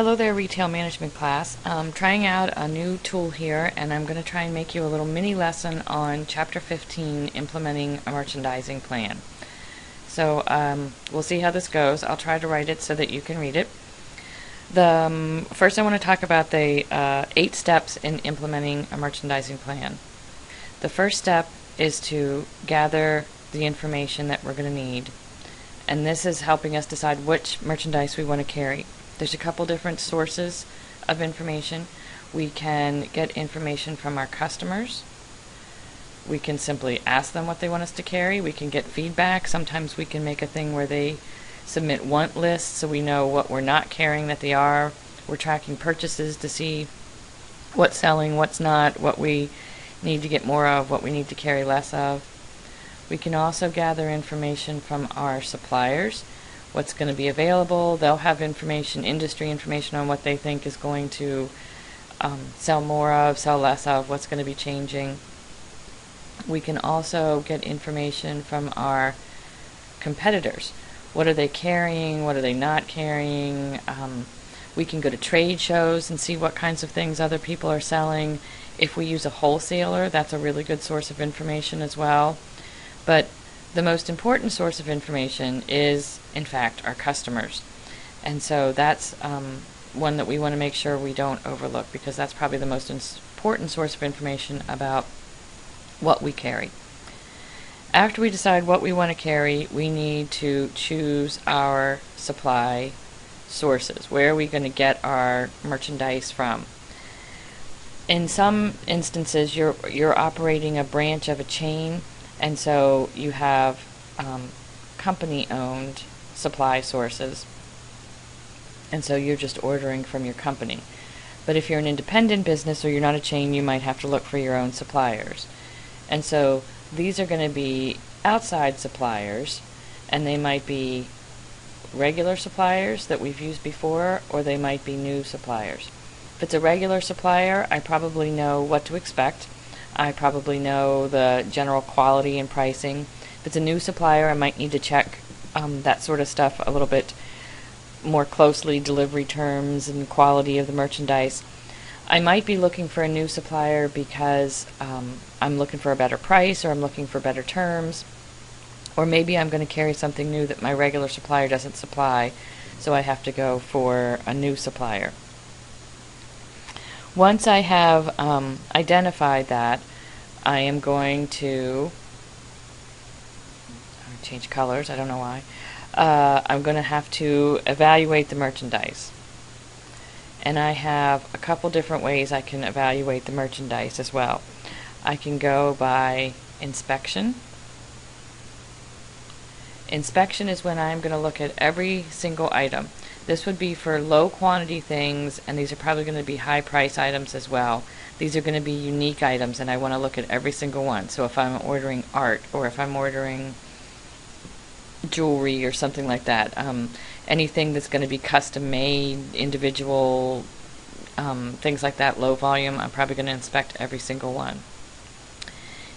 Hello there, retail management class. I'm trying out a new tool here, and I'm going to try and make you a little mini lesson on Chapter 15, Implementing a Merchandising Plan. So we'll see how this goes. I'll try to write it so that you can read it. First I want to talk about the 8 steps in implementing a merchandising plan. The first step is to gather the information that we're going to need, and this is helping us decide which merchandise we want to carry. There's a couple different sources of information. We can get information from our customers. We can simply ask them what they want us to carry. We can get feedback. Sometimes we can make a thing where they submit want lists so we know what we're not carrying that they are. We're tracking purchases to see what's selling, what's not, what we need to get more of, what we need to carry less of. We can also gather information from our suppliers. What's going to be available. They'll have information, industry information on what they think is going to sell more of, sell less of, what's going to be changing. We can also get information from our competitors. What are they carrying? What are they not carrying? We can go to trade shows and see what kinds of things other people are selling. If we use a wholesaler, that's a really good source of information as well. But the most important source of information is, in fact, our customers. And so that's one that we want to make sure we don't overlook, because that's probably the most important source of information about what we carry. After we decide what we want to carry, we need to choose our supply sources. Where are we going to get our merchandise from? In some instances, you're operating a branch of a chain, and so you have company-owned supply sources, and so you're just ordering from your company. But if you're an independent business or you're not a chain, you might have to look for your own suppliers. And so these are going to be outside suppliers, and they might be regular suppliers that we've used before, or they might be new suppliers. If it's a regular supplier, I probably know what to expect. I probably know the general quality and pricing. If it's a new supplier, I might need to check that sort of stuff a little bit more closely, delivery terms and quality of the merchandise. I might be looking for a new supplier because I'm looking for a better price, or I'm looking for better terms, or maybe I'm going to carry something new that my regular supplier doesn't supply, so I have to go for a new supplier. Once I have identified that, I am going to change colors, I don't know why. I'm going to have to evaluate the merchandise. And I have a couple different ways I can evaluate the merchandise as well. I can go by inspection. Inspection is when I'm going to look at every single item. This would be for low quantity things, and these are probably going to be high price items as well. These are going to be unique items, and I want to look at every single one. So if I'm ordering art, or if I'm ordering jewelry or something like that, anything that's going to be custom made, individual, things like that, low volume, I'm probably going to inspect every single one.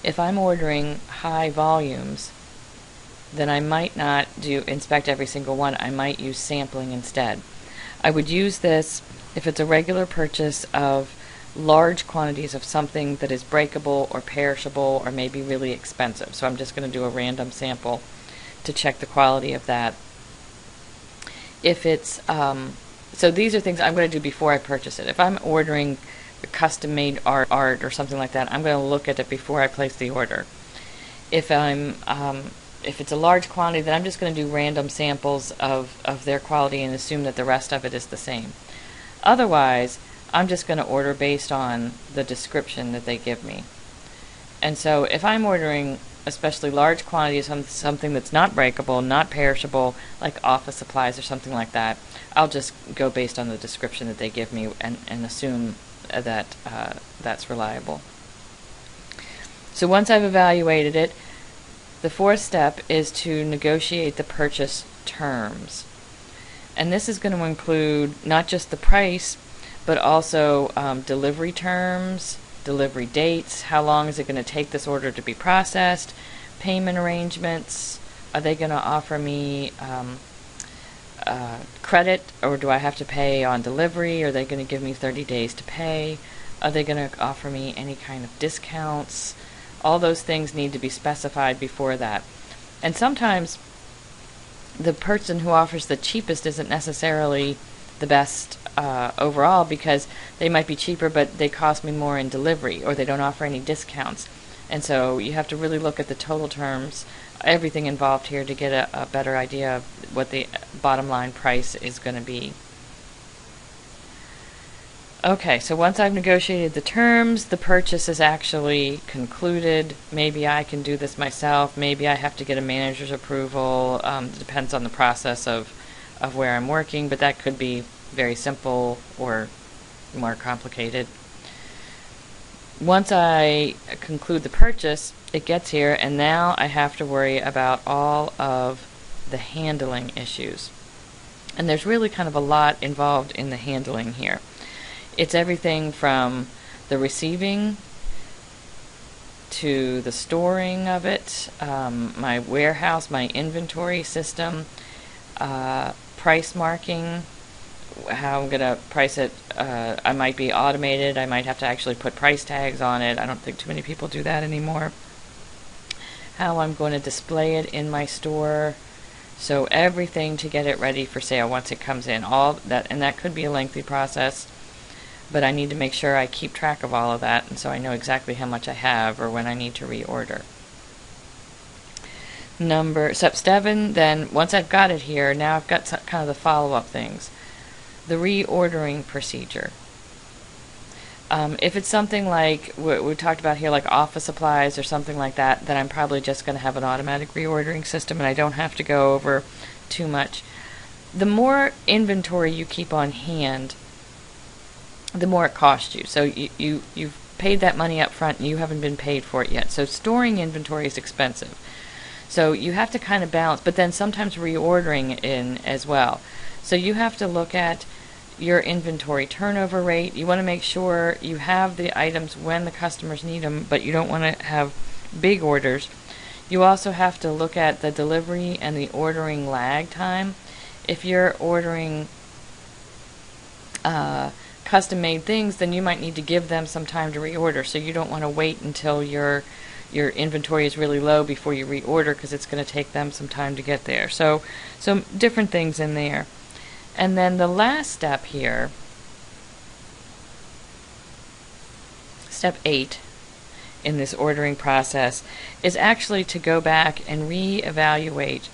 If I'm ordering high volumes, then I might not inspect every single one. I might use sampling instead. I would use this if it's a regular purchase of large quantities of something that is breakable or perishable or maybe really expensive. So I'm just going to do a random sample to check the quality of that. If it's so these are things I'm going to do before I purchase it. If I'm ordering custom-made art or something like that, I'm going to look at it before I place the order. If it's a large quantity, then I'm just going to do random samples of their quality and assume that the rest of it is the same. Otherwise, I'm just going to order based on the description that they give me. And so if I'm ordering especially large quantities of something that's not breakable, not perishable, like office supplies or something like that, I'll just go based on the description that they give me and assume that that's reliable. So once I've evaluated it, the fourth step is to negotiate the purchase terms. And this is going to include not just the price, but also delivery terms, delivery dates, how long is it going to take this order to be processed, payment arrangements, are they going to offer me credit, or do I have to pay on delivery? Are they going to give me 30 days to pay? Are they going to offer me any kind of discounts? All those things need to be specified before that. And sometimes the person who offers the cheapest isn't necessarily the best overall, because they might be cheaper but they cost me more in delivery, or they don't offer any discounts. And so you have to really look at the total terms, everything involved here, to get a better idea of what the bottom line price is going to be. Okay, so once I've negotiated the terms, the purchase is actually concluded. Maybe I can do this myself. Maybe I have to get a manager's approval. It depends on the process of where I'm working, but that could be very simple or more complicated. Once I conclude the purchase, it gets here, and now I have to worry about all of the handling issues. And there's really kind of a lot involved in the handling here. It's everything from the receiving to the storing of it, my warehouse, my inventory system, price marking, how I'm going to price it. I might be automated. I might have to actually put price tags on it. I don't think too many people do that anymore. How I'm going to display it in my store. So everything to get it ready for sale once it comes in. All that, and that could be a lengthy process, but I need to make sure I keep track of all of that, and so I know exactly how much I have or when I need to reorder. Step 7, then once I've got it here, now I've got kind of the follow-up things. The reordering procedure. If it's something like what we talked about here, like office supplies or something like that, then I'm probably just going to have an automatic reordering system and I don't have to go over too much. The more inventory you keep on hand, the more it costs you. So you've paid that money up front and you haven't been paid for it yet. So storing inventory is expensive. So you have to kind of balance, but then sometimes reordering in as well. So you have to look at your inventory turnover rate. You want to make sure you have the items when the customers need them, but you don't want to have big orders. You also have to look at the delivery and the ordering lag time. If you're ordering custom-made things, then you might need to give them some time to reorder. So you don't want to wait until your inventory is really low before you reorder, because it's going to take them some time to get there. So different things in there. And then the last step here, step 8 in this ordering process, is actually to go back and reevaluate.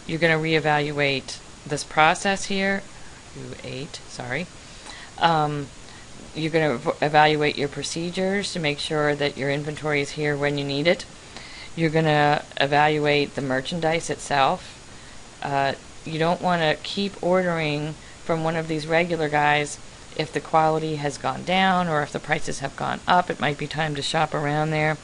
You're going to reevaluate this process here. You're going to evaluate your procedures to make sure that your inventory is here when you need it. You're going to evaluate the merchandise itself. You don't want to keep ordering from one of these regular guys if the quality has gone down or if the prices have gone up. It might be time to shop around there.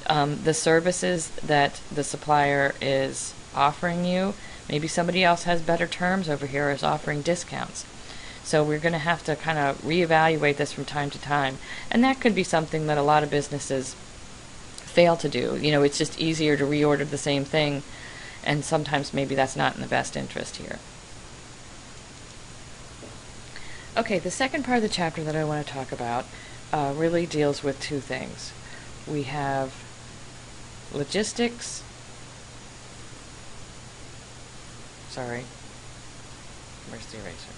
The services that the supplier is offering you, maybe somebody else has better terms over here, is offering discounts. So we're going to have to kind of reevaluate this from time to time. And that could be something that a lot of businesses fail to do. You know, it's just easier to reorder the same thing, and sometimes maybe that's not in the best interest here. Okay, the second part of the chapter that I want to talk about really deals with two things. We have logistics. Sorry. Where's the eraser?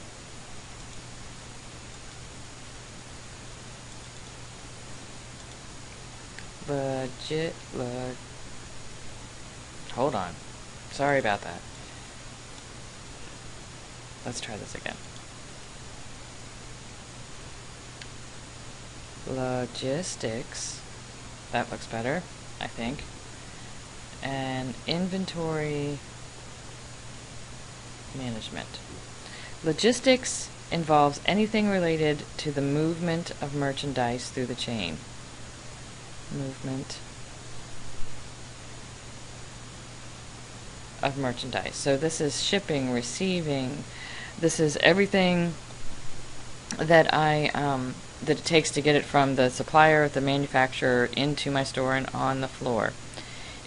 Hold on. Sorry about that. Let's try this again. Logistics. That looks better, I think. And inventory management. Logistics involves anything related to the movement of merchandise through the chain. Movement of merchandise. So this is shipping, receiving. This is everything that that it takes to get it from the supplier, the manufacturer, into my store and on the floor.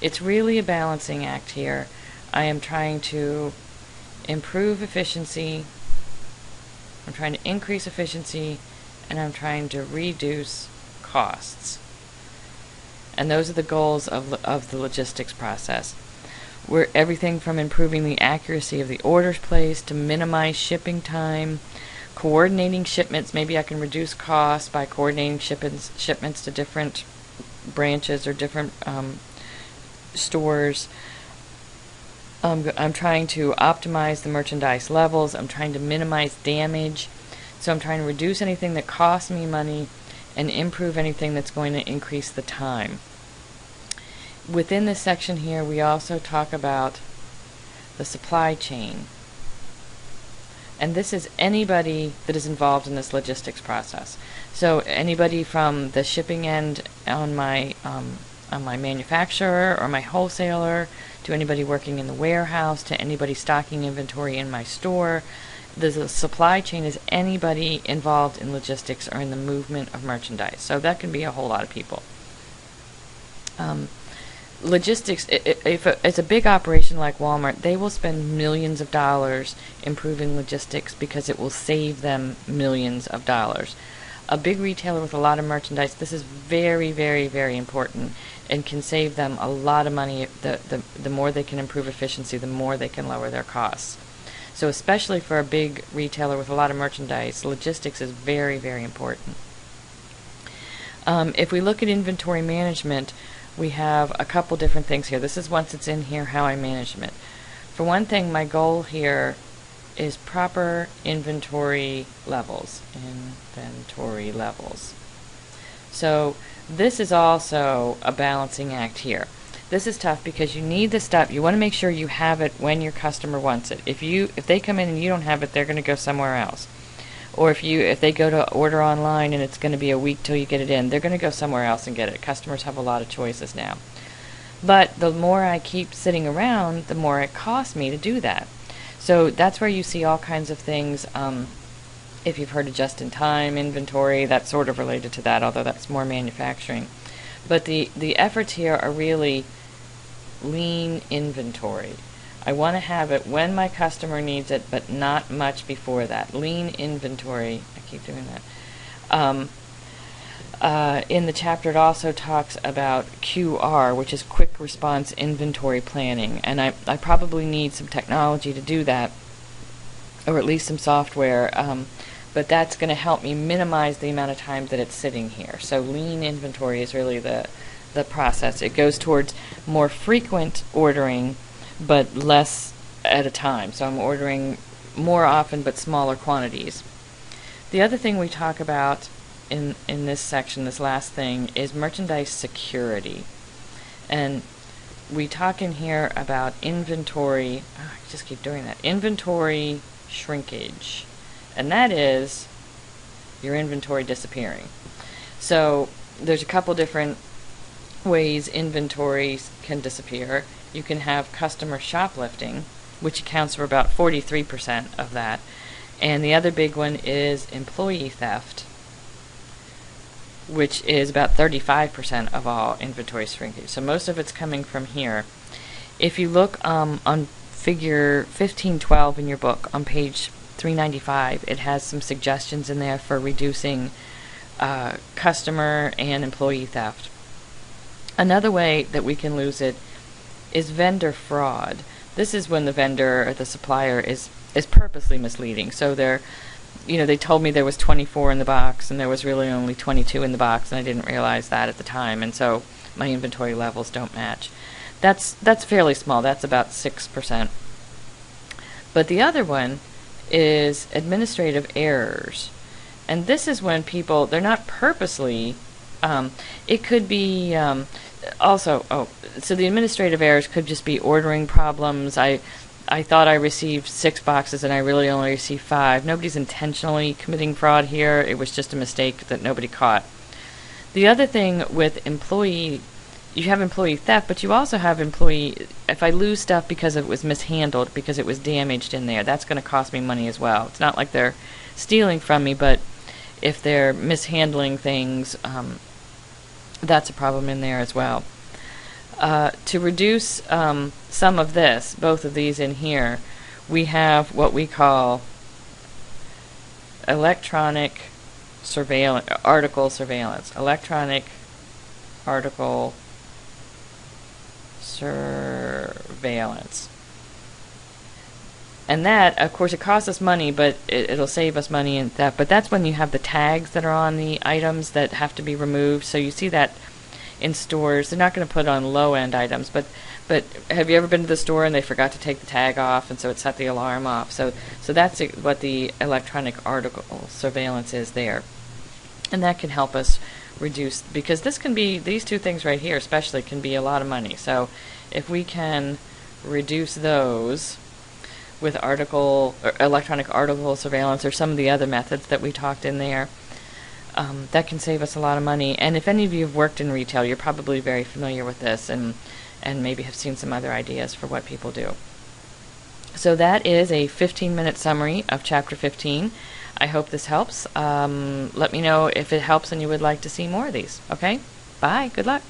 It's really a balancing act here. I am trying to improve efficiency, I'm trying to increase efficiency, and I'm trying to reduce costs. And those are the goals of the logistics process. We're everything from improving the accuracy of the orders placed to minimize shipping time, coordinating shipments. Maybe I can reduce costs by coordinating shipments to different branches or different stores. I'm trying to optimize the merchandise levels. I'm trying to minimize damage. So I'm trying to reduce anything that costs me money and improve anything that's going to increase the time. Within this section here, we also talk about the supply chain. And this is anybody that is involved in this logistics process. So anybody from the shipping end on my manufacturer or my wholesaler, to anybody working in the warehouse, to anybody stocking inventory in my store. The supply chain is anybody involved in logistics or in the movement of merchandise. So that can be a whole lot of people. Logistics, if it's a big operation like Walmart, they will spend millions of dollars improving logistics because it will save them millions of dollars. A big retailer with a lot of merchandise, this is very, very, very important and can save them a lot of money. The more they can improve efficiency, the more they can lower their costs. So especially for a big retailer with a lot of merchandise, logistics is very, very important. If we look at inventory management, we have a couple different things here. This is once it's in here, how I manage it. For one thing, my goal here is proper inventory levels. Inventory levels. So this is also a balancing act here. This is tough because you need the stuff. You want to make sure you have it when your customer wants it. If they come in and you don't have it, they're going to go somewhere else. Or if they go to order online and it's going to be a week till you get it in, they're going to go somewhere else and get it. Customers have a lot of choices now. But the more I keep sitting around, the more it costs me to do that. So that's where you see all kinds of things. If you've heard of just-in-time inventory, that's sort of related to that, although that's more manufacturing. But the efforts here are really lean inventory. I want to have it when my customer needs it, but not much before that. Lean inventory. I keep doing that. In the chapter, it also talks about QR, which is quick response inventory planning. And I probably need some technology to do that, or at least some software. But that's going to help me minimize the amount of time that it's sitting here. So lean inventory is really the process. It goes towards more frequent ordering, but less at a time. So I'm ordering more often but smaller quantities. The other thing we talk about in this section, this last thing, is merchandise security. And we talk in here about inventory, I just keep doing that, inventory shrinkage. And that is your inventory disappearing. So there's a couple different ways inventories can disappear. You can have customer shoplifting, which accounts for about 43% of that. And the other big one is employee theft, which is about 35% of all inventory shrinkage. So most of it's coming from here. If you look on figure 1512 in your book on page 395, it has some suggestions in there for reducing customer and employee theft. Another way that we can lose it is vendor fraud. This is when the vendor or the supplier is purposely misleading. So they told me there was 24 in the box and there was really only 22 in the box, and I didn't realize that at the time, and so my inventory levels don't match. That's fairly small. That's about 6%. But the other one is administrative errors. And this is when people, they're not purposely, it could be so the administrative errors could just be ordering problems. I thought I received 6 boxes and I really only received 5. Nobody's intentionally committing fraud here. It was just a mistake that nobody caught. The other thing with you have employee theft, but you also have if I lose stuff because it was mishandled, because it was damaged in there, that's going to cost me money as well. It's not like they're stealing from me, but if they're mishandling things, that's a problem in there as well. To reduce some of this, both of these in here, we have what we call electronic article surveillance. Electronic article surveillance. And that, of course, it costs us money, but it'll save us money and that. But that's when you have the tags that are on the items that have to be removed. So you see that in stores. They're not going to put on low-end items, but have you ever been to the store and they forgot to take the tag off, and so it set the alarm off? So that's what the electronic article surveillance is there. And that can help us reduce, because these two things right here especially can be a lot of money. So if we can reduce those with electronic article surveillance or some of the other methods that we talked in there, that can save us a lot of money. And if any of you have worked in retail, you're probably very familiar with this and maybe have seen some other ideas for what people do. So that is a 15-minute summary of Chapter 15. I hope this helps. Let me know if it helps and you would like to see more of these. Okay? Bye. Good luck.